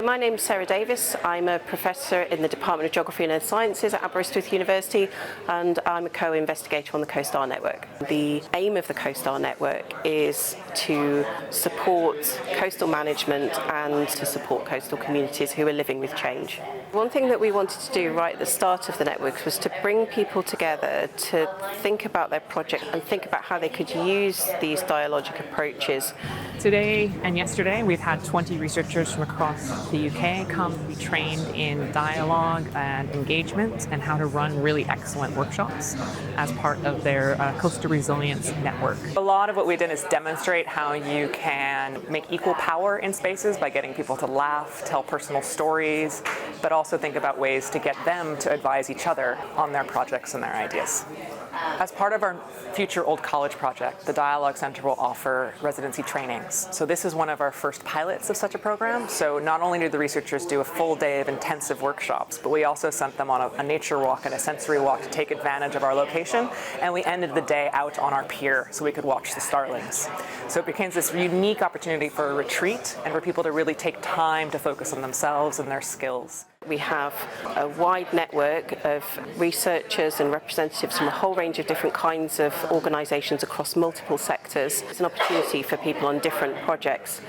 My name's Sarah Davis. I'm a professor in the Department of Geography and Earth Sciences at Aberystwyth University, and I'm a co-investigator on the CoStar Network. The aim of the CoStar Network is to support coastal management and to support coastal communities who are living with change. One thing that we wanted to do right at the start of the network was to bring people together to think about their project and think about how they could use these dialogic approaches. Today and yesterday, we've had 20 researchers from across the UK come to be trained in dialogue and engagement and how to run really excellent workshops as part of their Coastal Resilience Network. A lot of what we did is demonstrate how you can make equal power in spaces by getting people to laugh, tell personal stories, but also think about ways to get them to advise each other on their projects and their ideas. As part of our future Old College project, the Dialogue Center will offer residency trainings. So this is one of our first pilots of such a program. So not only do the researchers do a full day of intensive workshops, but we also sent them on a nature walk and a sensory walk to take advantage of our location. And we ended the day out on our pier so we could watch the starlings. So it became this unique opportunity for a retreat and for people to really take time to focus on themselves and their skills. We have a wide network of researchers and representatives from a whole range of different kinds of organisations across multiple sectors. It's an opportunity for people on different projects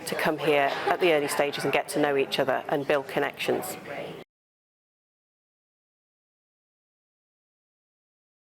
to come here at the early stages and get to know each other and build connections.